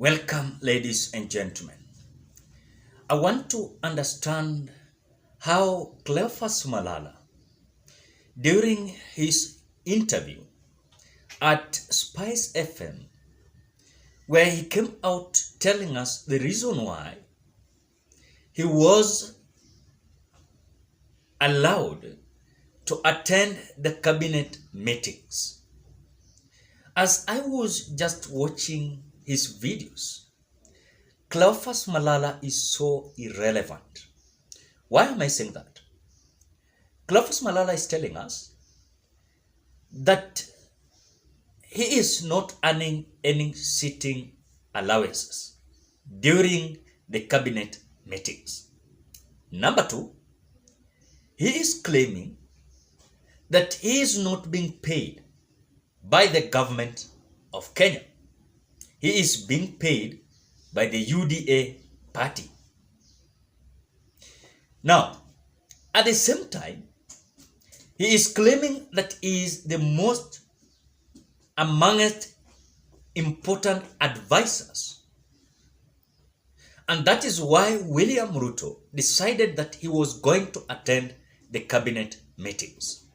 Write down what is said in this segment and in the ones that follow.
Welcome, ladies and gentlemen. I want to understand how Cleophas Malala, during his interview at Spice FM, where he came out telling us the reason why he was allowed to attend the cabinet meetings. As I was just watching his videos, Cleophas Malala is so irrelevant. Why am I saying that? Cleophas Malala is telling us that he is not earning any sitting allowances during the cabinet meetings. Number two, he is claiming that he is not being paid by the government of Kenya. He is being paid by the UDA party. Now, at the same time, he is claiming that he is the most amongst important advisors. And that is why William Ruto decided that he was going to attend the cabinet meetings.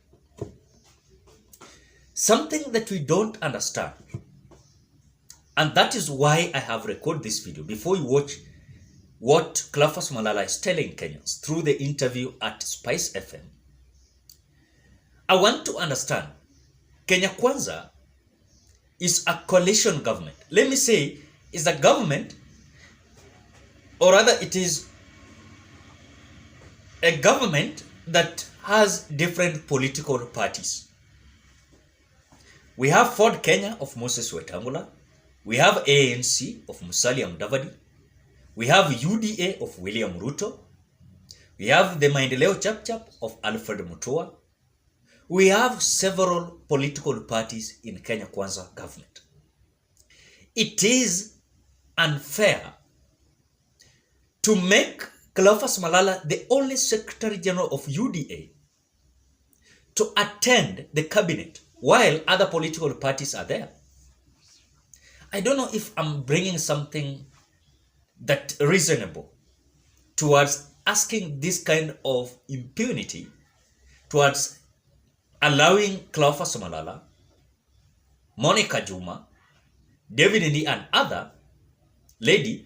Something that we don't understand, and that is why I have recorded this video before you watch what Cleophas Malala is telling Kenyans through the interview at Spice FM. I want to understand, Kenya Kwanza is a coalition government. Let me say, is a government, or rather it is a government that has different political parties. We have Ford Kenya of Moses Wetangula. We have ANC of Musalia Mudavadi. We have UDA of William Ruto. We have the Maendeleo Chap of Alfred Mutua. We have several political parties in Kenya Kwanza government. It is unfair to make Cleophas Malala the only Secretary General of UDA to attend the cabinet while other political parties are there. I don't know if I'm bringing something that reasonable towards asking this kind of impunity towards allowing Cleophas Malala, Monica Juma, David Ndi and other lady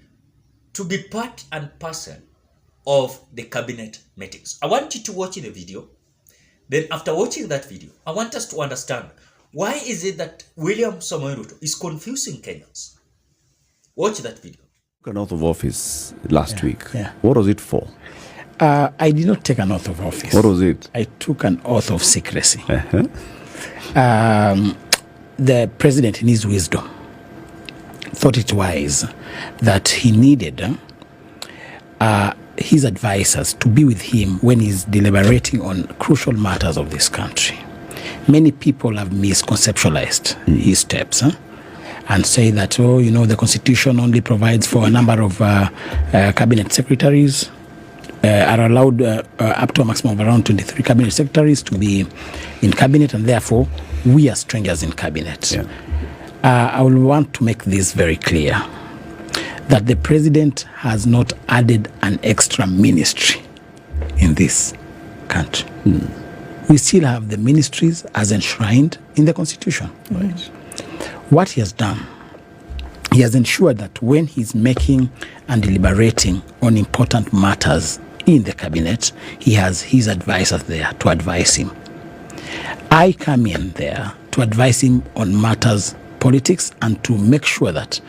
to be part and parcel of the cabinet meetings. I want you to watch the video. Then after watching that video, I want us to understand why is it that William Samoei Ruto is confusing Kenyans. Watch that video. An oath of office last week. Yeah. What was it for? I did not take an oath of office. What was it? I took an oath of secrecy. The president, in his wisdom, thought it wise that he needed his advisors to be with him when he's deliberating on crucial matters of this country. Many people have misconceptualized his steps and say that, the Constitution only provides for a number of cabinet secretaries, are allowed up to a maximum of around 23 cabinet secretaries to be in cabinet, and therefore we are strangers in cabinet. Yeah. I will want to make this very clear, that the president has not added an extra ministry in this country. We still have the ministries as enshrined in the Constitution. Right. What he has done, he has ensured that when he's making and deliberating on important matters in the cabinet, he has his advisors there to advise him. I come in there to advise him on matters politics and to make sure that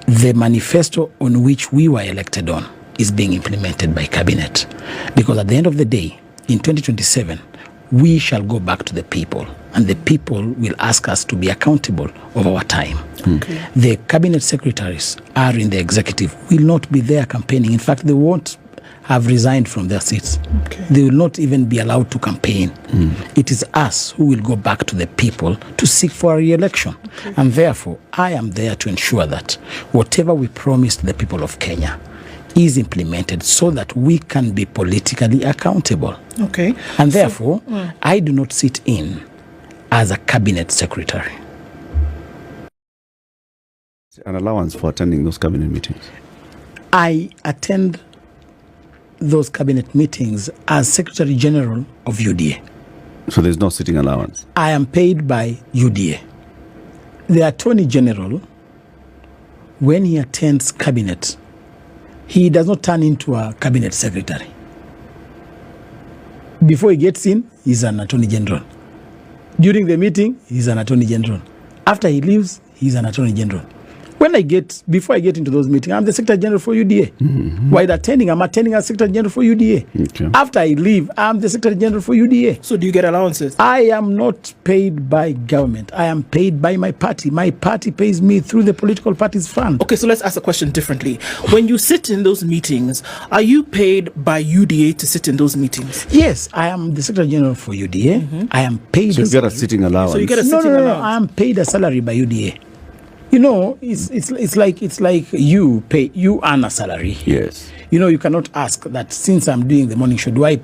the manifesto on which we were elected on is being implemented by cabinet. Because at the end of the day, in 2027, we shall go back to the people, and the people will ask us to be accountable of our time. Okay. The cabinet secretaries are in the executive, will not be there campaigning. In fact, they won't have resigned from their seats. Okay. They will not even be allowed to campaign. It is us who will go back to the people to seek for a re-election. Okay. And therefore, I am there to ensure that whatever we promised the people of Kenya is implemented so that we can be politically accountable. Okay. And therefore, I do not sit in as a cabinet secretary. An allowance for attending those cabinet meetings? I attend those cabinet meetings as Secretary General of UDA. So there's no sitting allowance? I am paid by UDA. The Attorney General, when he attends cabinet, he does not turn into a cabinet secretary. Before he gets in, he's an Attorney General. During the meeting, he's an Attorney General. After he leaves, he's an Attorney General. Before I get into those meetings, I'm the Secretary General for UDA. Mm-hmm. While attending, I'm attending as Secretary General for UDA. Okay. After I leave, I'm the Secretary General for UDA. So do you get allowances? I am not paid by government. I am paid by my party. My party pays me through the political party's fund. Okay, so let's ask the question differently. When you sit in those meetings, are you paid by UDA to sit in those meetings? Yes, I am the Secretary General for UDA. Mm-hmm. I am paid. So you get a sitting allowance? So you get a sitting allowance? No, I am paid a salary by UDA. You know, it's like you earn a salary. Yes. You know, you cannot ask that since I'm doing the morning show, do I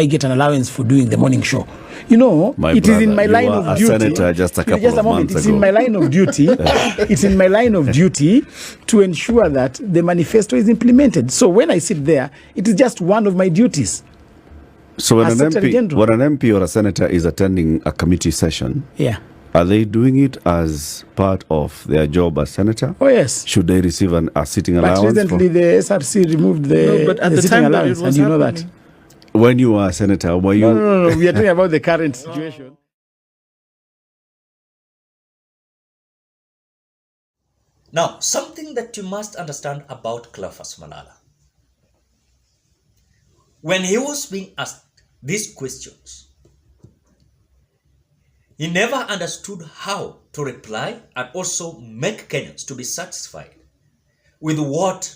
get an allowance for doing the morning show? You know, it is in my line of duty. Senator just a couple of months ago. It's in my line of duty. It's in my line of duty to ensure that the manifesto is implemented. So when I sit there, it is just one of my duties. So when an MP or a senator is attending a committee session, yeah, are they doing it as part of their job as senator? Oh, yes. Should they receive a sitting allowance? But recently the SRC removed the sitting allowance, and you know that. When you were a senator, were you... No. We are talking about the current situation. Now, something that you must understand about Cleophas Malala. When he was being asked these questions, he never understood how to reply and also make Kenyans to be satisfied with what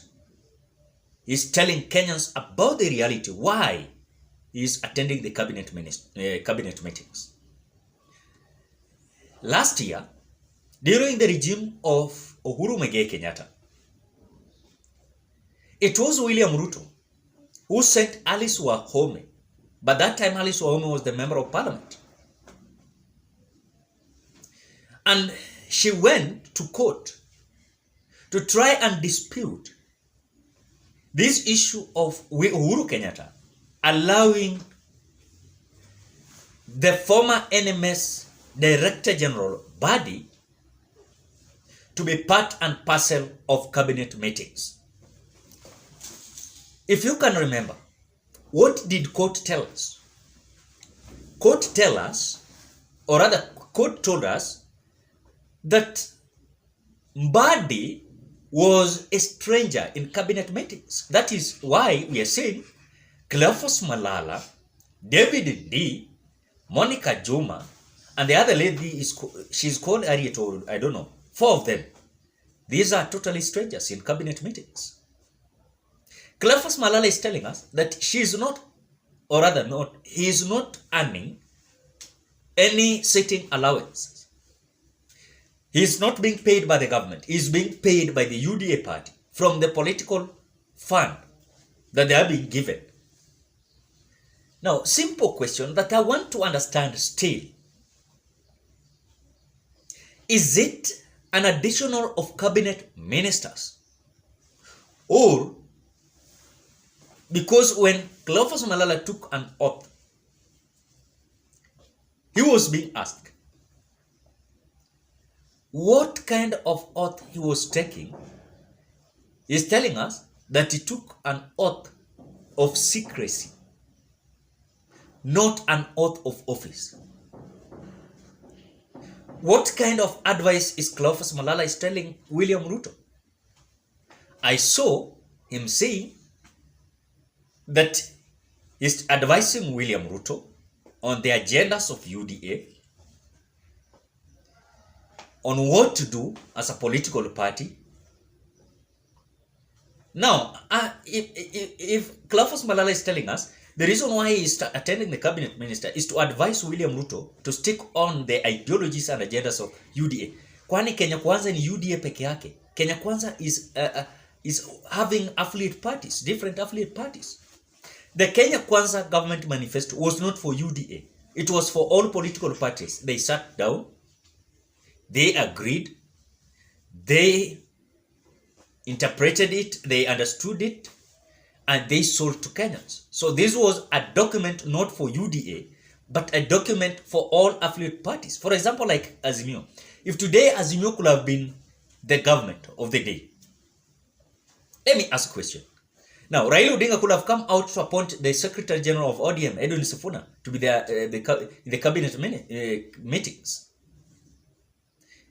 he's telling Kenyans about the reality, why he is attending the cabinet meetings. Last year, during the regime of Uhuru Muigai Kenyatta, it was William Ruto who sent Alice Wahome, but that time Alice Wahome was the member of parliament. And she went to court to try and dispute this issue of Uhuru Kenyatta allowing the former NMS Director General body to be part and parcel of cabinet meetings. If you can remember, what did court tell us? Court told us that Mbadi was a stranger in cabinet meetings. That is why we are saying Cleophas Malala, David D, Monica Juma, and the other lady she's called Harriet, or I don't know, 4 of them. These are totally strangers in cabinet meetings. Cleophas Malala is telling us that he is not earning any sitting allowances. He is not being paid by the government. He is being paid by the UDA party from the political fund that they are being given. Now, simple question that I want to understand still. Is it an additional of cabinet ministers? Or, because when Cleophas Malala took an oath, he was being asked what kind of oath he was taking. He's telling us that he took an oath of secrecy, not an oath of office. What kind of advice is Cleophas Malala is telling William Ruto? I saw him saying that he's advising William Ruto on the agendas of UDA, on what to do as a political party. Now, if Cleophas Malala is telling us the reason why he is attending the cabinet minister is to advise William Ruto to stick on the ideologies and agendas of UDA, kwani Kenya Kwanza ni UDA peke yake? Kenya Kwanza is having affiliate parties, different affiliate parties. The Kenya Kwanza government manifesto was not for UDA. It was for all political parties. They sat down, they agreed, they interpreted it, they understood it, and they sold to Kenyans. So this was a document not for UDA, but a document for all affiliate parties. For example, like Azimio. If today Azimio could have been the government of the day, let me ask a question. Now, Raila Odinga could have come out to appoint the Secretary General of ODM, Edwin Sifuna, to be the cabinet meetings.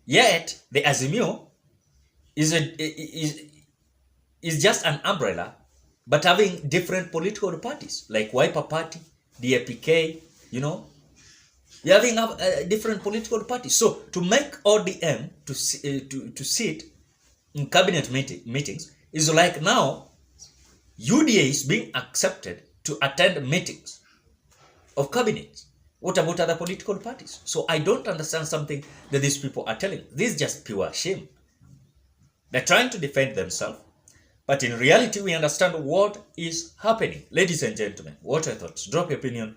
Yet, the Azimio is just an umbrella, but having different political parties, like Wiper Party, DAPK, you know. You're having different political parties. So, to make ODM to sit in cabinet meetings is like now, UDA is being accepted to attend meetings of cabinet. What about other political parties? So I don't understand something that these people are telling. This is just pure shame. They're trying to defend themselves, but in reality, we understand what is happening. Ladies and gentlemen, what are your thoughts? Drop your opinion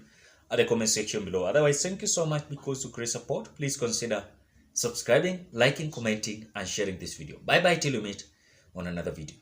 at the comment section below. Otherwise, thank you so much because of great support. Please consider subscribing, liking, commenting, and sharing this video. Bye-bye till you meet on another video.